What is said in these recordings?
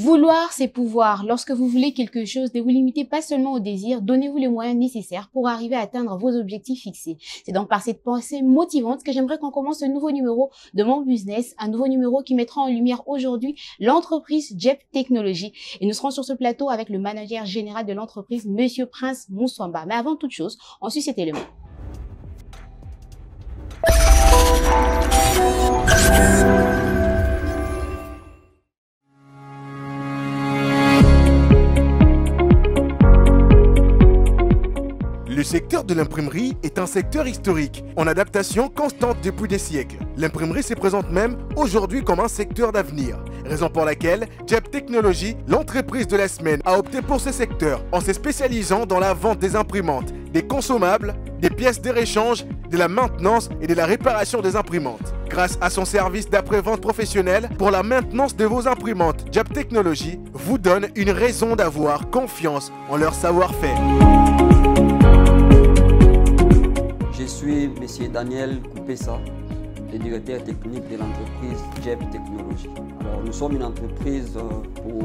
Vouloir, c'est pouvoir. Lorsque vous voulez quelque chose, ne vous limitez pas seulement au désir, donnez-vous les moyens nécessaires pour arriver à atteindre vos objectifs fixés. C'est donc par cette pensée motivante que j'aimerais qu'on commence ce nouveau numéro de Mon Business, un nouveau numéro qui mettra en lumière aujourd'hui l'entreprise JEP Technologies. Et nous serons sur ce plateau avec le manager général de l'entreprise, Monsieur Prince Moussouamba. Mais avant toute chose, on suit cet élément. Le secteur de l'imprimerie est un secteur historique, en adaptation constante depuis des siècles. L'imprimerie se présente même aujourd'hui comme un secteur d'avenir, raison pour laquelle JEP Technologies, l'entreprise de la semaine, a opté pour ce secteur en se spécialisant dans la vente des imprimantes, des consommables, des pièces de réchange, de la maintenance et de la réparation des imprimantes. Grâce à son service d'après-vente professionnel pour la maintenance de vos imprimantes, JEP Technologies vous donne une raison d'avoir confiance en leur savoir-faire. Je suis M. Daniel Koupessa, le directeur technique de l'entreprise JEP Technologies. Alors, nous sommes une entreprise pour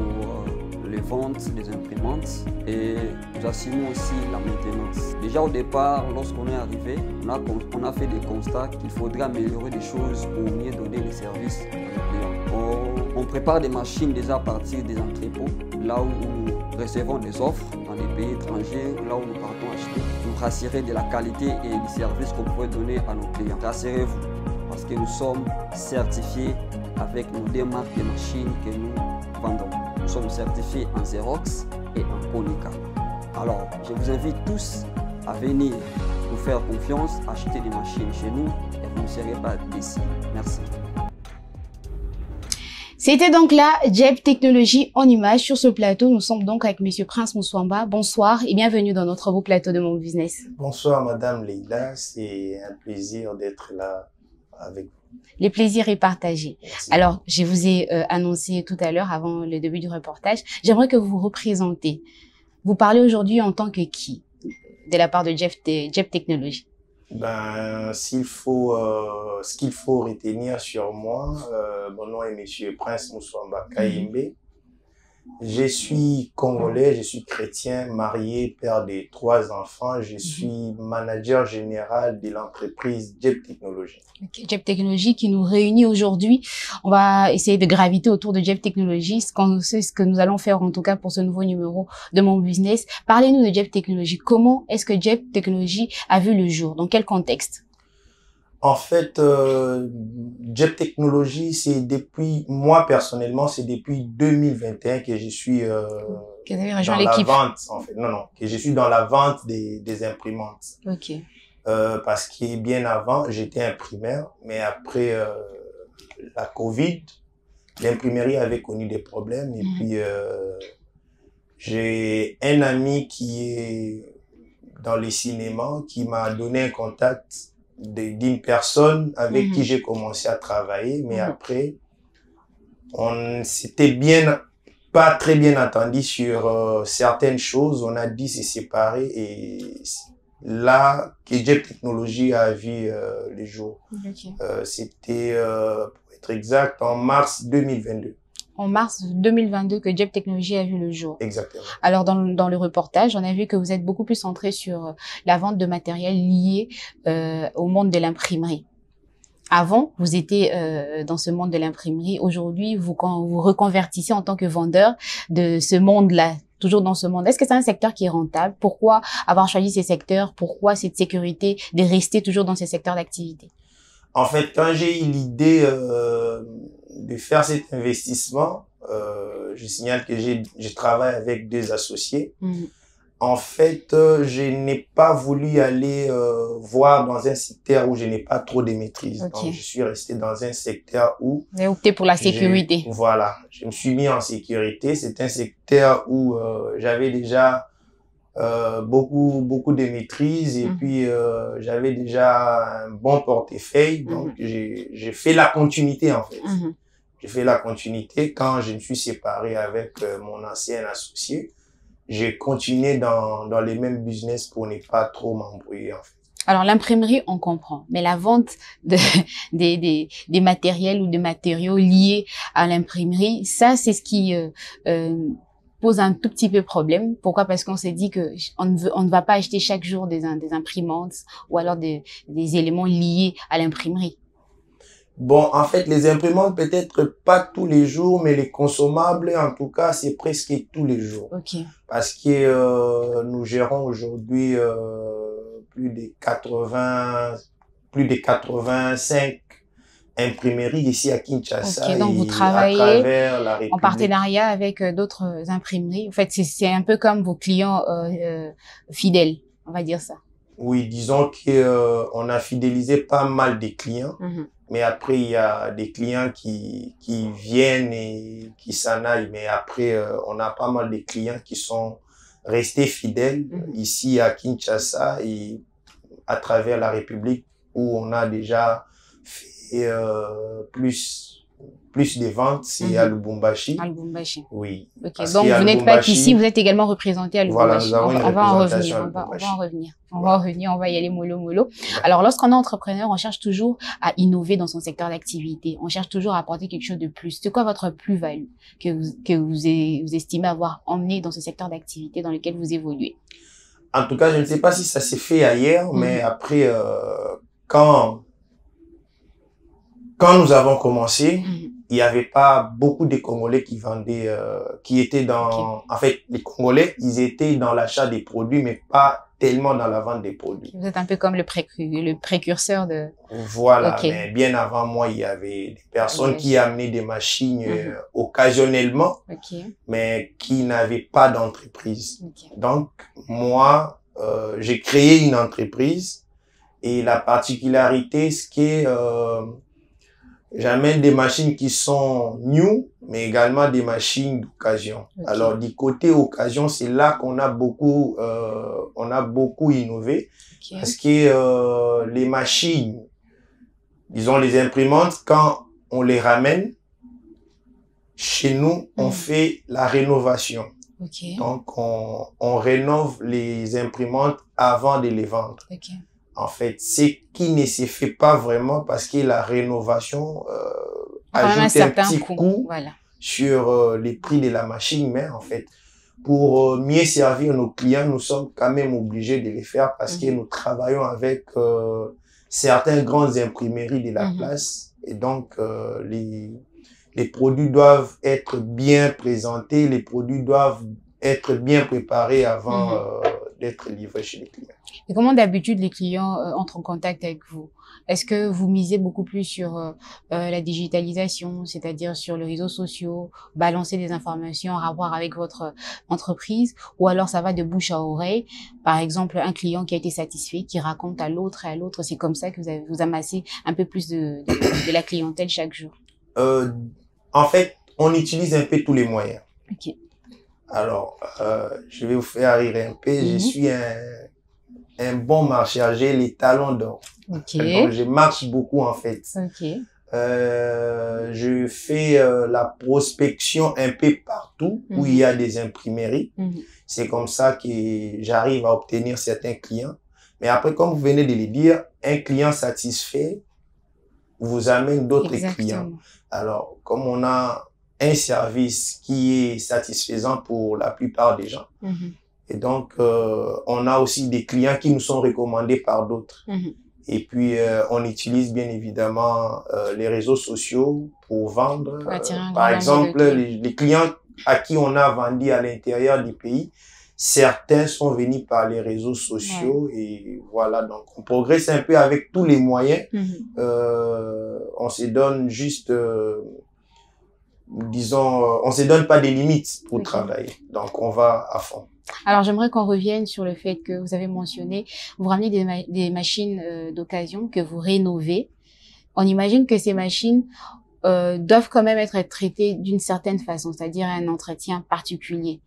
les ventes des imprimantes et nous assumons aussi la maintenance. Déjà au départ, lorsqu'on est arrivé, on a fait des constats qu'il faudrait améliorer des choses pour mieux donner les services aux clients. On prépare des machines déjà à partir des entrepôts, là où nous recevons des offres dans les pays étrangers, là où nous partons acheter. Vous rassurez de la qualité et du service qu'on pourrait donner à nos clients. Rassurez-vous, parce que nous sommes certifiés avec nos deux marques de machines que nous vendons. Nous sommes certifiés en Xerox et en Konica. Alors, je vous invite tous à venir nous faire confiance, acheter des machines chez nous et vous ne serez pas déçus. Merci. C'était donc là JEP Technologies en image. Sur ce plateau, nous sommes donc avec Monsieur Prince Moussouamba. Bonsoir et bienvenue dans notre beau plateau de Mon Business. Bonsoir Madame Leïla, c'est un plaisir d'être là avec vous. Le plaisir est partagé. Merci. Alors, je vous ai annoncé tout à l'heure, avant le début du reportage, j'aimerais que vous vous représentez. Vous parlez aujourd'hui en tant que qui de la part de JEP Technologies? Ce qu'il faut retenir sur moi, mon nom est Monsieur Prince Moussouamba Kayembe. Je suis congolais, je suis chrétien, marié, père de 3 enfants. Je suis manager général de l'entreprise JEP Technologies. Okay. JEP Technologies qui nous réunit aujourd'hui. On va essayer de graviter autour de JEP Technologies. C'est ce que nous allons faire en tout cas pour ce nouveau numéro de Mon Business. Parlez-nous de JEP Technologies. Comment est-ce que JEP Technologies a vu le jour? Dans quel contexte? En fait, JEP Technologies, c'est depuis, moi personnellement, c'est depuis 2021 que je suis que vous avez rejoint dans la l'équipe. vente, en fait. Non, que je suis dans la vente des imprimantes. Ok. Parce que bien avant, j'étais imprimeur, mais après la Covid, l'imprimerie avait connu des problèmes. Et puis, j'ai un ami qui est dans les cinémas qui m'a donné un contact d'une personne avec qui j'ai commencé à travailler, mais après, on s'était pas très bien entendu sur certaines choses. On a dit se séparer et là que JEP Technologies a vu le jour. Okay. C'était, pour être exact, en mars 2022. En mars 2022 que JEP Technologies a vu le jour. Exactement. Alors, dans le reportage, on a vu que vous êtes beaucoup plus centré sur la vente de matériel lié au monde de l'imprimerie. Avant, vous étiez dans ce monde de l'imprimerie. Aujourd'hui, quand vous reconvertissez en tant que vendeur de ce monde-là, toujours dans ce monde. Est-ce que c'est un secteur qui est rentable? Pourquoi avoir choisi ces secteurs? Pourquoi cette sécurité de rester toujours dans ces secteurs d'activité? En fait, quand j'ai eu l'idée de faire cet investissement, je signale que je travaille avec 2 associés. En fait, je n'ai pas voulu aller voir dans un secteur où je n'ai pas trop de maîtrise. Okay. Donc, je suis resté dans un secteur où... Vous avez opté pour la sécurité. Voilà, je me suis mis en sécurité. C'est un secteur où j'avais déjà beaucoup de maîtrise et puis j'avais déjà un bon portefeuille. Donc, j'ai fait la continuité en fait. J'ai fait la continuité quand je me suis séparé avec mon ancien associé. J'ai continué dans les mêmes business pour ne pas trop m'embrouiller en fait. Alors, l'imprimerie, on comprend, mais la vente des matériels ou des matériaux liés à l'imprimerie, ça, c'est ce qui pose un tout petit peu problème. Pourquoi? Parce qu'on s'est dit que on ne va pas acheter chaque jour des imprimantes ou alors des éléments liés à l'imprimerie. Bon, en fait, les imprimantes, peut-être pas tous les jours, mais les consommables, en tout cas, c'est presque tous les jours. Ok. Parce que nous gérons aujourd'hui plus de 85 imprimeries ici à Kinshasa. Okay, donc vous et travaillez à travers la en partenariat avec d'autres imprimeries. En fait, c'est un peu comme vos clients fidèles, on va dire ça. Oui, disons que on a fidélisé pas mal de clients. Mais après, il y a des clients qui viennent et qui s'en aillent. Mais après, on a pas mal de clients qui sont restés fidèles ici à Kinshasa et à travers la République où on a déjà fait plus de ventes, c'est à Lubumbashi. À Lubumbashi. Oui. Okay. Donc, vous n'êtes pas qu'ici, vous êtes également représenté à Lubumbashi. Voilà, on va en revenir. On va y aller mollo. Ouais. Alors, lorsqu'on est entrepreneur, on cherche toujours à innover dans son secteur d'activité. On cherche toujours à apporter quelque chose de plus. C'est quoi votre plus-value que vous estimez avoir emmené dans ce secteur d'activité dans lequel vous évoluez? En tout cas, je ne sais pas si ça s'est fait ailleurs, mais après, quand nous avons commencé, il n'y avait pas beaucoup de Congolais qui vendaient, qui étaient dans... En fait, les Congolais, ils étaient dans l'achat des produits, mais pas tellement dans la vente des produits. Vous êtes un peu comme le précurseur de... Voilà, mais bien avant moi, il y avait des personnes qui amenaient des machines occasionnellement, mais qui n'avaient pas d'entreprise. Donc, moi, j'ai créé une entreprise et la particularité, c'est que j'amène des machines qui sont new, mais également des machines d'occasion. Alors, du côté occasion, c'est là qu'on a beaucoup innové. Parce que les machines, disons les imprimantes, quand on les ramène, chez nous, on fait la rénovation. Donc, on rénove les imprimantes avant de les vendre. En fait, c'est qui ne se fait pas vraiment parce que la rénovation ajoute un petit coût sur les prix de la machine. Mais en fait, pour mieux servir nos clients, nous sommes quand même obligés de les faire parce que nous travaillons avec certaines grandes imprimeries de la place. Et donc, les produits doivent être bien présentés, les produits doivent être bien préparés avant d'être livrés chez les clients. Et comment d'habitude les clients entrent en contact avec vous? Est-ce que vous misez beaucoup plus sur la digitalisation, c'est-à-dire sur les réseaux sociaux, balancer des informations en rapport avec votre entreprise, ou alors ça va de bouche à oreille? Par exemple, un client qui a été satisfait, qui raconte à l'autre et à l'autre, c'est comme ça que vous amassez un peu plus de la clientèle chaque jour? En fait, on utilise un peu tous les moyens. Alors, je vais vous faire rire un peu. Je suis un bon marchager, les talons d'or. Donc, je marche beaucoup, en fait. Je fais la prospection un peu partout où il y a des imprimeries. C'est comme ça que j'arrive à obtenir certains clients. Mais après, comme vous venez de le dire, un client satisfait vous amène d'autres clients. Alors, comme on a un service qui est satisfaisant pour la plupart des gens. Et donc, on a aussi des clients qui nous sont recommandés par d'autres. Et puis, on utilise bien évidemment les réseaux sociaux pour vendre. Par exemple, les clients à qui on a vendu à l'intérieur du pays, certains sont venus par les réseaux sociaux. Et voilà, donc on progresse un peu avec tous les moyens. On se donne juste... disons, on se donne pas des limites pour travailler. Donc, on va à fond. Alors, j'aimerais qu'on revienne sur le fait que vous avez mentionné, vous ramenez des machines d'occasion que vous rénovez. On imagine que ces machines doivent quand même être traitées d'une certaine façon, c'est-à-dire un entretien particulier.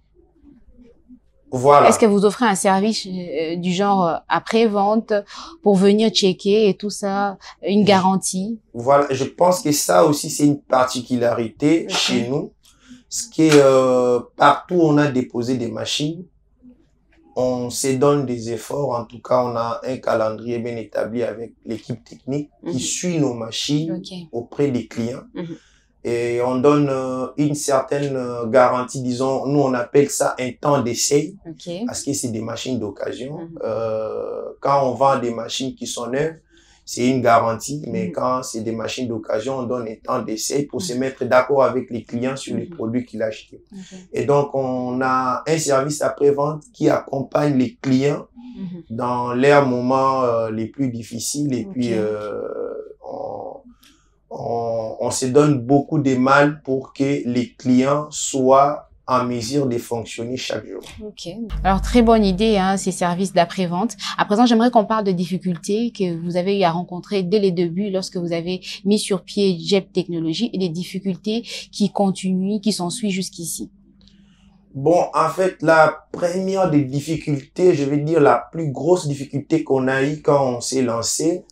Voilà. Est-ce que vous offrez un service du genre après-vente pour venir checker et tout ça, une garantie? Voilà, je pense que ça aussi c'est une particularité chez nous, parce que partout on a déposé des machines, on se donne des efforts. En tout cas, on a un calendrier bien établi avec l'équipe technique qui suit nos machines auprès des clients. Et on donne une certaine garantie, disons, nous on appelle ça un temps d'essai, parce que c'est des machines d'occasion. Quand on vend des machines qui sont neuves, c'est une garantie, mais quand c'est des machines d'occasion, on donne un temps d'essai pour se mettre d'accord avec les clients sur les produits qu'ils achètent. Et donc, on a un service après-vente qui accompagne les clients dans leurs moments les plus difficiles. Et puis, on se donne beaucoup de mal pour que les clients soient en mesure de fonctionner chaque jour. Alors, très bonne idée, hein, ces services d'après-vente. À présent, j'aimerais qu'on parle de difficultés que vous avez eu à rencontrer dès les débuts lorsque vous avez mis sur pied JEP Technologies et des difficultés qui continuent, qui s'en suivent jusqu'ici. Bon, en fait, la première des difficultés, je vais dire la plus grosse difficulté qu'on a eue quand on s'est lancé,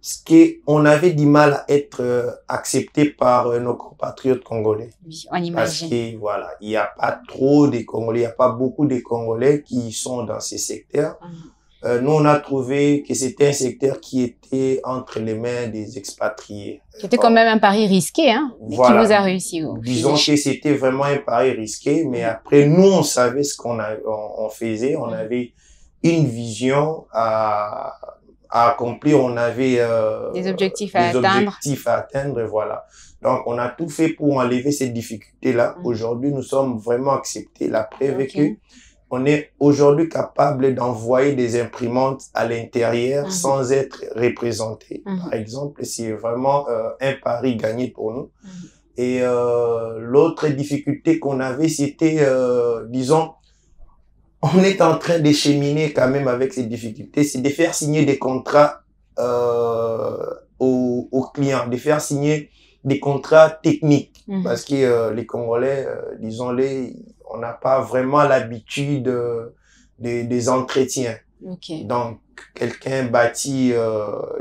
c'est qu'on avait du mal à être accepté par nos compatriotes congolais. Oui, on imagine. Parce que, voilà, il n'y a pas trop de Congolais, il n'y a pas beaucoup de Congolais qui sont dans ces secteurs. Nous, on a trouvé que c'était un secteur qui était entre les mains des expatriés. C'était quand même un pari risqué, hein, voilà. Qui vous a réussi. Disons que c'était vraiment un pari risqué, mais après, nous, on savait ce qu'on faisait. On avait une vision à accomplir, on avait des objectifs à atteindre, voilà. Donc, on a tout fait pour enlever ces difficultés-là. Aujourd'hui, nous sommes vraiment acceptés. La preuve est que on est aujourd'hui capable d'envoyer des imprimantes à l'intérieur sans être représentés. Par exemple, c'est vraiment un pari gagné pour nous. Et l'autre difficulté qu'on avait, c'était, disons, on est en train de cheminer quand même avec ces difficultés, c'est de faire signer des contrats aux clients, de faire signer des contrats techniques. Parce que les Congolais, disons-les, on n'a pas vraiment l'habitude des entretiens. Donc, quelqu'un bâtit,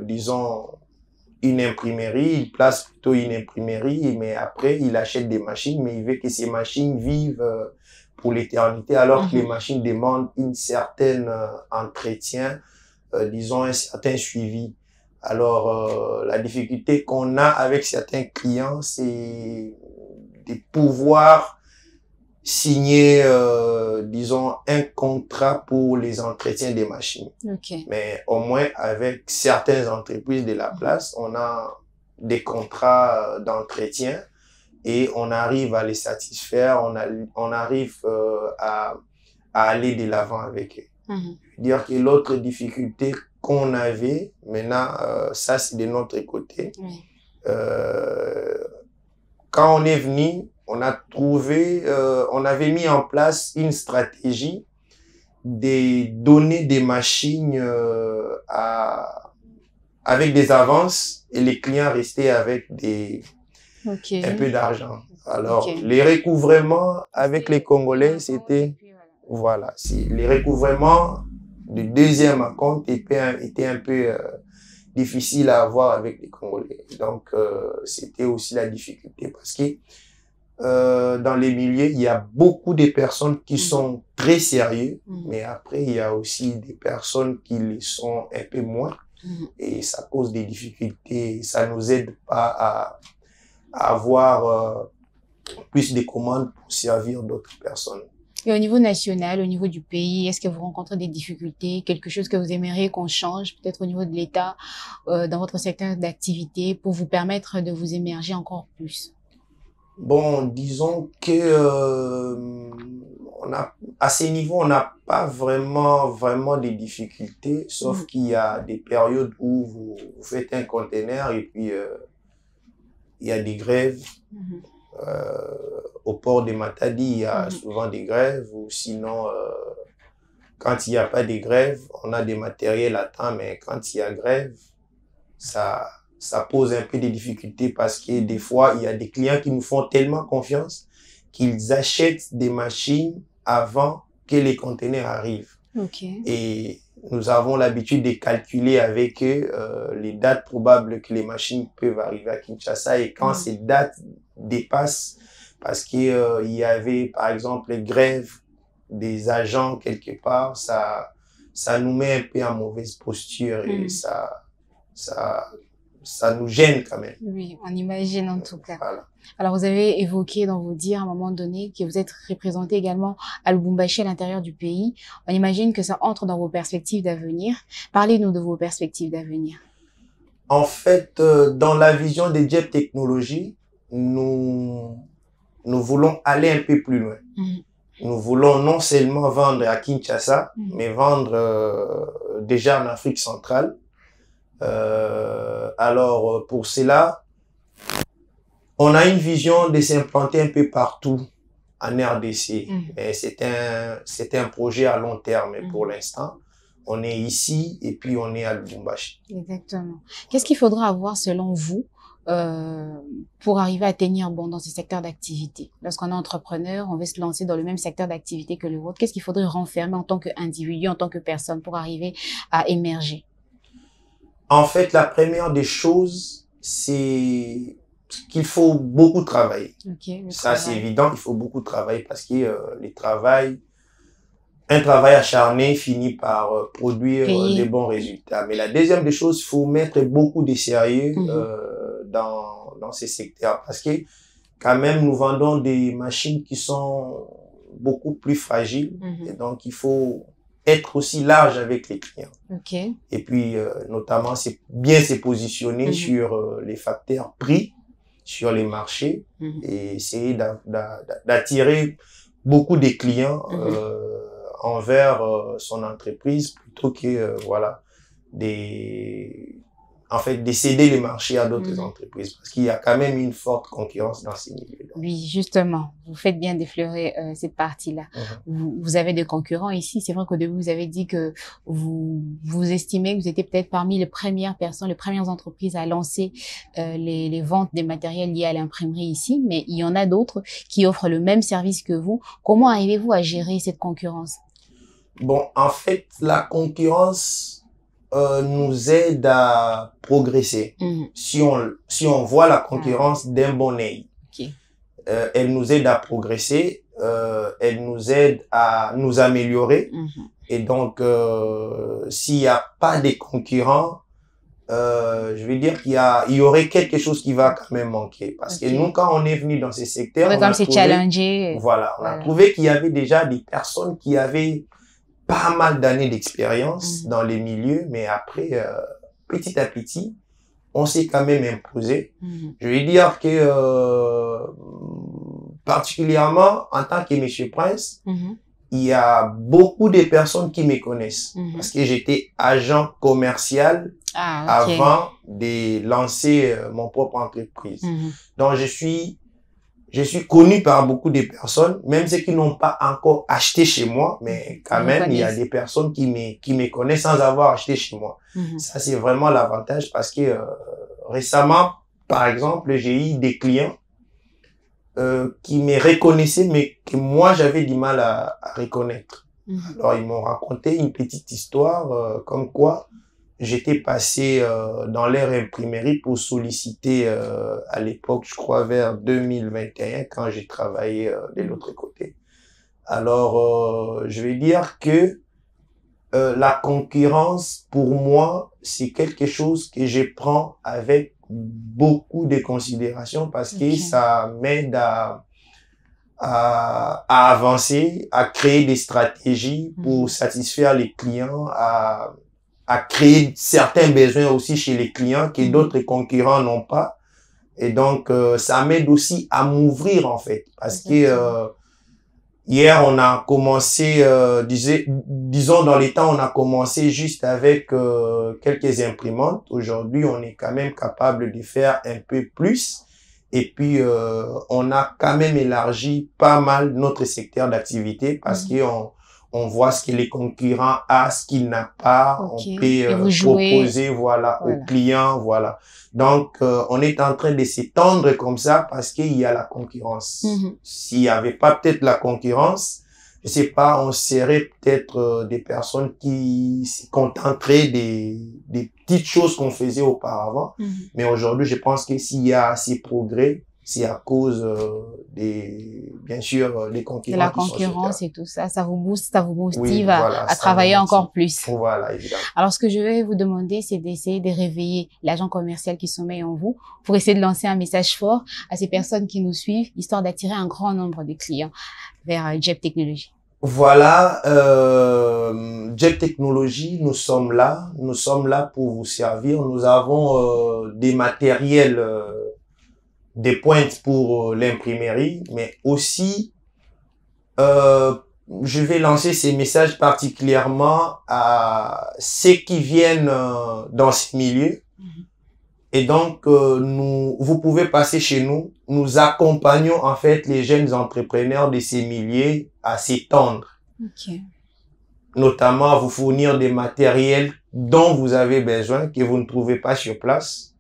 disons, une imprimerie, il place plutôt une imprimerie, mais après, il achète des machines, mais il veut que ces machines vivent pour l'éternité, alors que les machines demandent une certaine entretien, disons un certain suivi. Alors, la difficulté qu'on a avec certains clients, c'est de pouvoir signer, disons, un contrat pour les entretiens des machines. Mais au moins, avec certaines entreprises de la place, on a des contrats d'entretien et on arrive à les satisfaire, on arrive à aller de l'avant avec eux. Dire que l'autre difficulté qu'on avait, maintenant, ça c'est de notre côté. Quand on est venu, on a trouvé, on avait mis en place une stratégie de donner des machines avec des avances et les clients restaient avec un peu d'argent. Alors, les recouvrements avec les Congolais, c'était, voilà, les recouvrements du deuxième compte étaient un peu difficiles à avoir avec les Congolais. Donc, c'était aussi la difficulté parce que dans les milieux, il y a beaucoup de personnes qui sont très sérieux, mais après, il y a aussi des personnes qui le sont un peu moins et ça cause des difficultés. Ça nous aide pas à avoir plus de commandes pour servir d'autres personnes. Et au niveau national, au niveau du pays, est-ce que vous rencontrez des difficultés, quelque chose que vous aimeriez qu'on change, peut-être au niveau de l'État, dans votre secteur d'activité, pour vous permettre de vous émerger encore plus? Bon, disons que à ce niveau, on n'a pas vraiment des difficultés, sauf qu'il y a des périodes où vous faites un conteneur et puis il y a des grèves. Au port de Matadi, il y a souvent des grèves, ou sinon, quand il n'y a pas de grève, on a des matériels à temps, mais quand il y a grève, ça pose un peu de difficultés parce que des fois, il y a des clients qui nous font tellement confiance qu'ils achètent des machines avant que les conteneurs arrivent. Et nous avons l'habitude de calculer avec eux les dates probables que les machines peuvent arriver à Kinshasa et quand ces dates dépassent, parce qu'il y avait par exemple grève des agents quelque part, ça nous met un peu en mauvaise posture et ça nous gêne quand même. Oui, on imagine en tout cas. Voilà. Alors, vous avez évoqué dans vos dires à un moment donné que vous êtes représenté également à Lubumbashi à l'intérieur du pays. On imagine que ça entre dans vos perspectives d'avenir. Parlez-nous de vos perspectives d'avenir. En fait, dans la vision des JEP Technologies, nous voulons aller un peu plus loin. Nous voulons non seulement vendre à Kinshasa, mais vendre déjà en Afrique centrale. Alors, pour cela, on a une vision de s'implanter un peu partout en RDC. Mais c'est un projet à long terme pour l'instant. On est ici et puis on est à Lubumbashi. Exactement. Qu'est-ce qu'il faudra avoir selon vous pour arriver à tenir bon dans ce secteur d'activité? Lorsqu'on est entrepreneur, on veut se lancer dans le même secteur d'activité que le vôtre. Qu'est-ce qu'il faudrait renfermer en tant qu'individu, en tant que personne pour arriver à émerger? En fait, la première des choses, c'est qu'il faut beaucoup travailler. Ça, c'est évident, il faut beaucoup travailler parce que un travail acharné finit par produire des bons résultats. Mais la deuxième des choses, il faut mettre beaucoup de sérieux dans ces secteurs parce que quand même, nous vendons des machines qui sont beaucoup plus fragiles et donc il faut être aussi large avec les clients. Et puis, notamment, c'est bien se positionner sur les facteurs prix, sur les marchés et essayer d'attirer beaucoup de clients envers son entreprise plutôt que en fait, de céder les marchés à d'autres entreprises parce qu'il y a quand même une forte concurrence dans ces milieux-là. Oui, justement, vous faites bien d'effleurer cette partie-là. Vous avez des concurrents ici. C'est vrai qu'au début, vous avez dit que vous estimez que vous étiez peut-être parmi les premières personnes, les premières entreprises à lancer les ventes des matériels liés à l'imprimerie ici, mais il y en a d'autres qui offrent le même service que vous. Comment arrivez-vous à gérer cette concurrence? Bon, en fait, la concurrence nous aide à progresser. Si on voit la concurrence d'un bon œil, elle nous aide à progresser, elle nous aide à nous améliorer. Et donc, s'il n'y a pas de concurrents, je veux dire qu'il y aurait quelque chose qui va quand même manquer. Parce que nous, quand on est venu dans ces secteurs, on a trouvé qu'il y avait déjà des personnes qui avaient pas mal d'années d'expérience dans les milieux, mais après, petit à petit, on s'est quand même imposé. Je veux dire que, particulièrement en tant que Monsieur Prince, il y a beaucoup de personnes qui me connaissent parce que j'étais agent commercial avant de lancer mon propre entreprise. Donc, je suis connu par beaucoup de personnes, même ceux qui n'ont pas encore acheté chez moi, mais quand même, il y a des personnes qui me connaissent sans avoir acheté chez moi. Ça, c'est vraiment l'avantage parce que récemment, par exemple, j'ai eu des clients qui me reconnaissaient, mais que moi, j'avais du mal à reconnaître. Alors, ils m'ont raconté une petite histoire comme quoi j'étais passé dans leur imprimerie pour solliciter à l'époque, je crois vers 2021, quand j'ai travaillé de l'autre côté. Alors, je vais dire que la concurrence, pour moi, c'est quelque chose que je prends avec beaucoup de considération parce que ça m'aide à avancer, à créer des stratégies pour satisfaire les clients, à créer certains besoins aussi chez les clients que d'autres concurrents n'ont pas. Et donc, ça m'aide aussi à m'ouvrir, en fait. Parce que hier, on a commencé, disons dans les temps, on a commencé juste avec quelques imprimantes. Aujourd'hui, on est quand même capable de faire un peu plus. Et puis, on a quand même élargi pas mal notre secteur d'activité parce on voit ce que les concurrents a, ce qu'ils n'ont pas. On peut proposer, aux clients, Donc, on est en train de s'étendre comme ça parce qu'il y a la concurrence. S'il n'y avait pas peut-être la concurrence, je sais pas, on serait peut-être des personnes qui se contenteraient des petites choses qu'on faisait auparavant. Mais aujourd'hui, je pense que s'il y a ces progrès, c'est à cause bien sûr, des concurrents. De la concurrence et tout ça. Ça vous booste, ça vous motive voilà, à travailler encore plus. Voilà, évidemment. Alors, ce que je vais vous demander, c'est d'essayer de réveiller l'agent commercial qui sommeille en vous pour essayer de lancer un message fort à ces personnes qui nous suivent, histoire d'attirer un grand nombre de clients vers JEP Technologies. Voilà, JEP Technologies, nous sommes là pour vous servir. Nous avons des matériels, des pointes pour l'imprimerie, mais aussi, je vais lancer ces messages particulièrement à ceux qui viennent dans ces milieux. Et donc, vous pouvez passer chez nous. Nous accompagnons en fait les jeunes entrepreneurs de ces milieux à s'étendre. Okay. Notamment à vous fournir des matériels dont vous avez besoin, que vous ne trouvez pas sur place.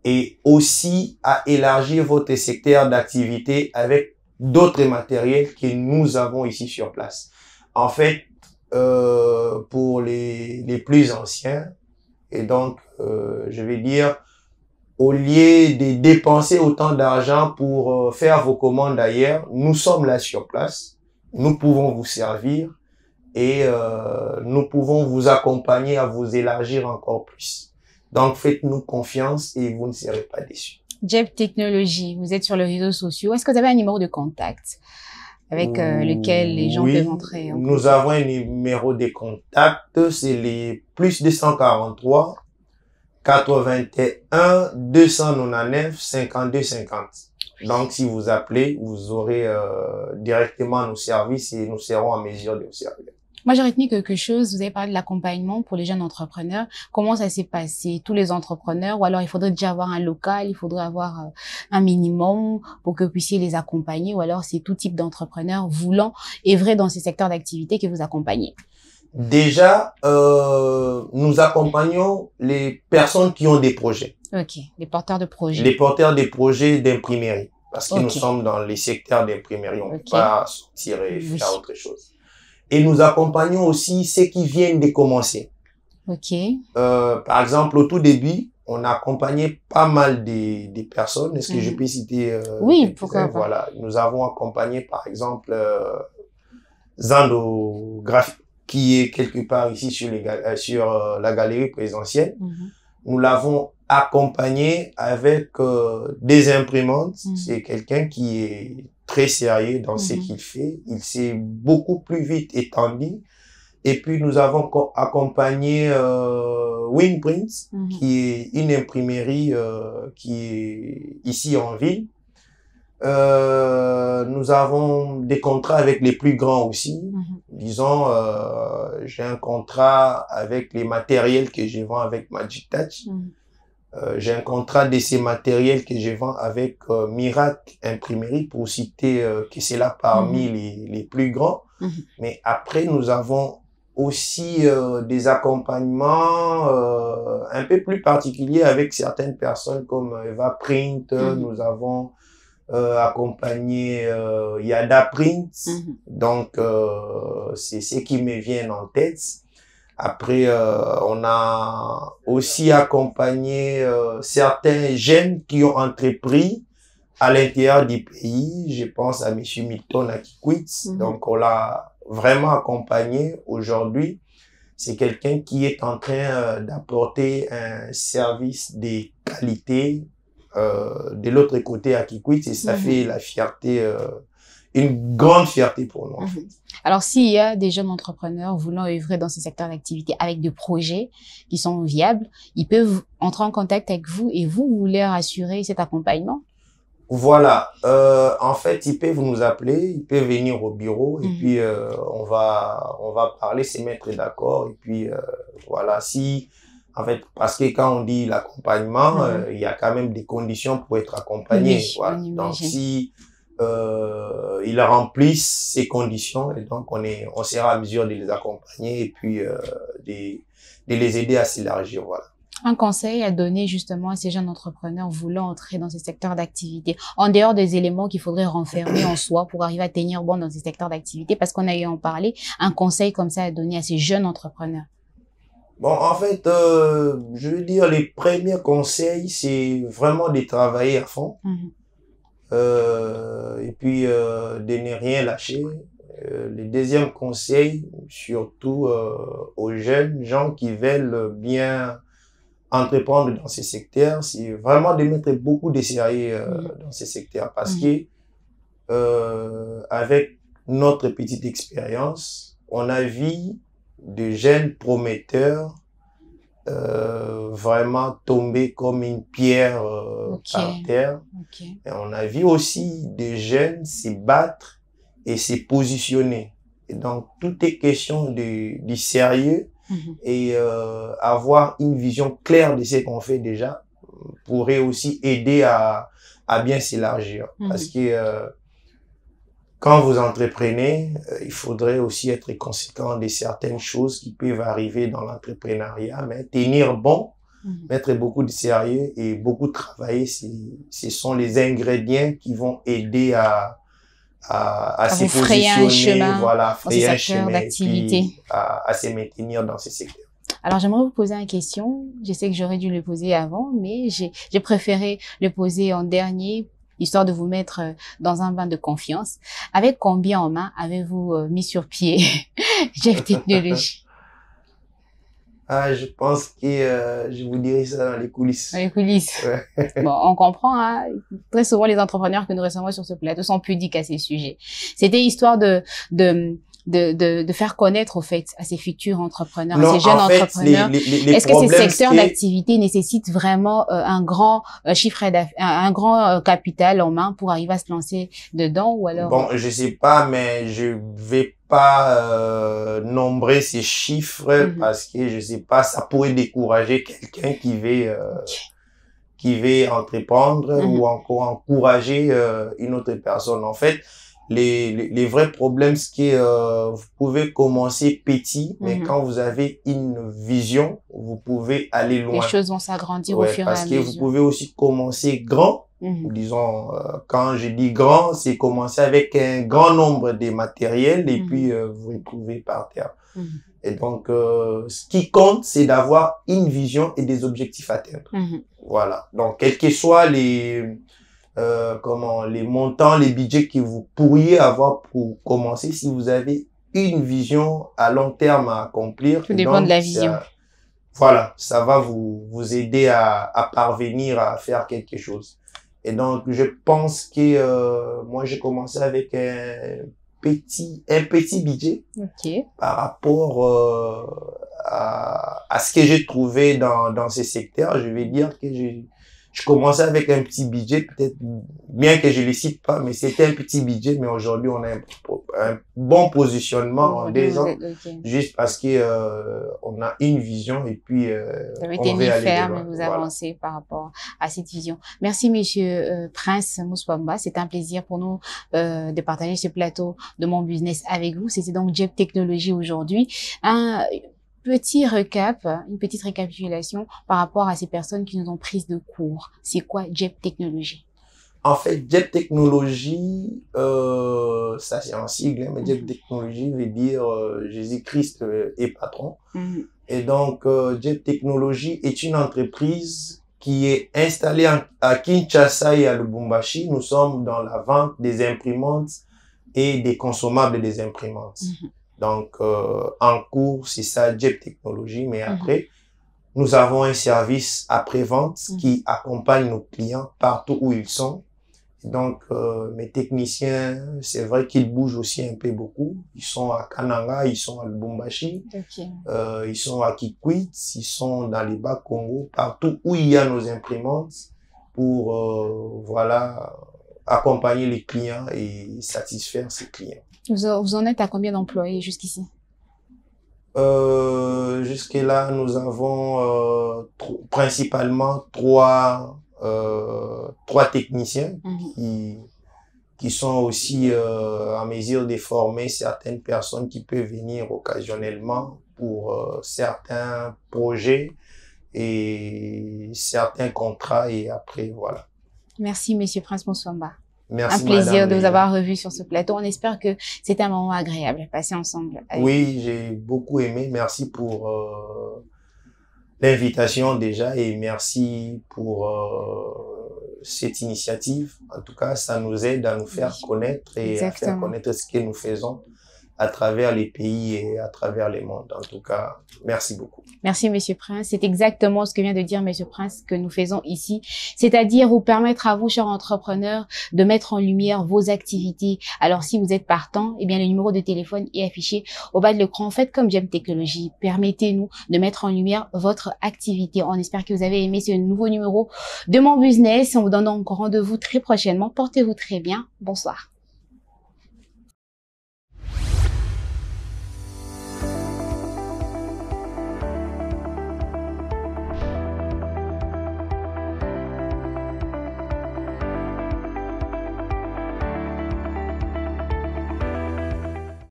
Et aussi à élargir votre secteur d'activité avec d'autres matériels que nous avons ici sur place. En fait, pour les plus anciens, et donc, je vais dire, au lieu de dépenser autant d'argent pour faire vos commandes ailleurs, nous sommes là sur place, nous pouvons vous servir et nous pouvons vous accompagner à vous élargir encore plus. Donc, faites-nous confiance et vous ne serez pas déçus. JEP Technologies, vous êtes sur les réseaux sociaux. Est-ce que vous avez un numéro de contact avec lequel les gens peuvent entrer? Nous avons un numéro de contact, c'est les plus 243 81 299 52 50. Donc, si vous appelez, vous aurez directement nos services et nous serons en mesure de vous servir. Moi, j'ai retenu quelque chose. Vous avez parlé de l'accompagnement pour les jeunes entrepreneurs. Comment ça s'est passé? Tous les entrepreneurs, ou alors il faudrait déjà avoir un local, il faudrait avoir un minimum pour que vous puissiez les accompagner, ou alors c'est tout type d'entrepreneurs voulant œuvrer dans ces secteurs d'activité que vous accompagnez? Déjà, nous accompagnons les personnes qui ont des projets. Ok, les porteurs de projets. Les porteurs des projets d'imprimerie. Parce que nous sommes dans les secteurs d'imprimerie, on ne peut pas sortir et faire autre chose. Et nous accompagnons aussi ceux qui viennent de commencer. Ok. Par exemple, au tout début, on a accompagné pas mal des personnes. Est-ce que je peux citer oui, pourquoi pas. Voilà, nous avons accompagné par exemple Zando Graphique, qui est quelque part ici sur la galerie présidentielle. Nous l'avons accompagné avec des imprimantes. C'est quelqu'un qui est très sérieux dans ce qu'il fait. Il s'est beaucoup plus vite étendu. Et puis, nous avons accompagné Winprint, qui est une imprimerie qui est ici en ville. Nous avons des contrats avec les plus grands aussi. Disons, j'ai un contrat avec les matériels que je vends avec Magic Touch. J'ai un contrat de ces matériels que je vends avec Miracle Imprimerie, pour citer que c'est là parmi les plus grands. Mais après, nous avons aussi des accompagnements un peu plus particuliers avec certaines personnes comme Eva Print. Nous avons accompagné Yada Print. Donc, c'est ce qui me vient en tête. Après, on a aussi accompagné certains jeunes qui ont entrepris à l'intérieur du pays. Je pense à M. Milton Akikwitz. Donc, on l'a vraiment accompagné aujourd'hui. C'est quelqu'un qui est en train d'apporter un service de qualité de l'autre côté à Kikwit, et ça fait la fierté, une grande fierté pour nous en fait. Alors, s'il y a des jeunes entrepreneurs voulant œuvrer dans ces secteurs d'activité avec des projets qui sont viables, ils peuvent entrer en contact avec vous et vous leur assurer cet accompagnement? Voilà, en fait, ils peuvent nous appeler, ils peuvent venir au bureau et puis on va parler, se mettre d'accord et puis voilà, si en fait, parce que quand on dit l'accompagnement, il y a quand même des conditions pour être accompagné. Oui, voilà. Donc si ils remplissent ces conditions, et donc on sera à mesure de les accompagner et puis de les aider à s'élargir. Voilà. Un conseil à donner justement à ces jeunes entrepreneurs voulant entrer dans ces secteurs d'activité, en dehors des éléments qu'il faudrait renfermer en soi pour arriver à tenir bon dans ces secteurs d'activité, parce qu'on a eu en parler, un conseil comme ça à donner à ces jeunes entrepreneurs? Bon, en fait, je veux dire, les premiers conseils, c'est vraiment de travailler à fond. Et puis de ne rien lâcher. Le deuxième conseil, surtout aux jeunes gens qui veulent bien entreprendre dans ces secteurs, c'est vraiment de mettre beaucoup de sérieux dans ces secteurs, parce que avec notre petite expérience, on a vu de jeunes prometteurs vraiment tomber comme une pierre par terre. Et on a vu aussi des jeunes se battre et se positionner. Et donc, tout est question du sérieux et avoir une vision claire de ce qu'on fait déjà pourrait aussi aider à bien s'élargir. Parce que quand vous entreprenez, il faudrait aussi être conséquent de certaines choses qui peuvent arriver dans l'entrepreneuriat, mais tenir bon, mettre beaucoup de sérieux et beaucoup travailler, ce sont les ingrédients qui vont aider à se positionner, voilà, frayer un chemin d'activité, à se maintenir dans ces secteurs. Alors, j'aimerais vous poser une question. Je sais que j'aurais dû le poser avant, mais j'ai préféré le poser en dernier, histoire de vous mettre dans un bain de confiance. Avec combien en main avez-vous mis sur pied Jeff Technology? Je pense que je vous dirai ça dans les coulisses. Dans les coulisses. Ouais. Bon, on comprend, hein. Très souvent, les entrepreneurs que nous recevons sur ce plateau sont pudiques à ces sujets. C'était histoire de faire connaître, au fait, à ces futurs entrepreneurs, à ces jeunes entrepreneurs. Est-ce que ces secteurs d'activité nécessitent vraiment un grand chiffre d'affaires, un grand capital en main pour arriver à se lancer dedans, ou alors? Bon, je sais pas, mais je vais pas nombrer ces chiffres parce que je sais pas, ça pourrait décourager quelqu'un qui veut entreprendre ou encore encourager une autre personne. En fait, les vrais problèmes, c'est que vous pouvez commencer petit, mais quand vous avez une vision, vous pouvez aller loin. Les choses vont s'agrandir au fur et à mesure. Parce que vous pouvez aussi commencer grand. Disons, quand je dis grand, c'est commencer avec un grand nombre de matériels et puis vous retrouver par terre. Et donc, ce qui compte, c'est d'avoir une vision et des objectifs à atteindre. Voilà. Donc, quels que soient les montants, les budgets que vous pourriez avoir pour commencer, si vous avez une vision à long terme à accomplir. Tout dépend de la vision. Voilà, ça va vous aider à parvenir à faire quelque chose. Et donc, je pense que moi, j'ai commencé avec un petit budget par rapport à ce que j'ai trouvé dans ces secteurs. Je vais dire que je commençais avec un petit budget, peut-être bien que je ne le cite pas, mais c'était un petit budget, mais aujourd'hui on a un bon positionnement en 2 ans, juste parce que on a une vision et puis on veut aller ferme et vous avancez par rapport à cette vision. Merci Monsieur Prince Mouswamba, c'est un plaisir pour nous de partager ce plateau de Mon Business avec vous. C'était donc Jeff Technology aujourd'hui. Petit récap, une petite récapitulation par rapport à ces personnes qui nous ont prises de cours. C'est quoi Jeff Technology? En fait, Jeff Technology, ça c'est un sigle, mais Jeff Technology veut dire Jésus-Christ est patron. Et donc, Jeff Technology est une entreprise qui est installée à Kinshasa et à Lubumbashi. Nous sommes dans la vente des imprimantes et des consommables des imprimantes. Donc, en cours, c'est ça, Jeff Technology. Mais après, nous avons un service après-vente qui accompagne nos clients partout où ils sont. Donc, mes techniciens, c'est vrai qu'ils bougent aussi un peu beaucoup. Ils sont à Kananga, ils sont à Lubumbashi, ils sont à Kikwit, ils sont dans les Bas-Congo, partout où il y a nos imprimantes pour, voilà, accompagner les clients et satisfaire ces clients. Vous en êtes à combien d'employés jusqu'ici? Jusque-là, nous avons principalement trois techniciens qui sont aussi en mesure de former certaines personnes qui peuvent venir occasionnellement pour certains projets et certains contrats et après, voilà. Merci, Monsieur Prince Mouswamba. Merci, un plaisir de vous avoir revu sur ce plateau. On espère que c'était un moment agréable, passer ensemble. Oui, j'ai beaucoup aimé. Merci pour l'invitation déjà et merci pour cette initiative. En tout cas, ça nous aide à nous faire connaître et à faire connaître ce que nous faisons à travers les pays et à travers les mondes. En tout cas, merci beaucoup. Merci, Monsieur Prince. C'est exactement ce que vient de dire Monsieur Prince que nous faisons ici, c'est-à-dire vous permettre à vous, chers entrepreneurs, de mettre en lumière vos activités. Alors, si vous êtes partant, eh bien, le numéro de téléphone est affiché au bas de l'écran. Faites comme Gem Technologies. Permettez-nous de mettre en lumière votre activité. On espère que vous avez aimé ce nouveau numéro de Mon Business. On vous donne encore rendez-vous très prochainement. Portez-vous très bien. Bonsoir.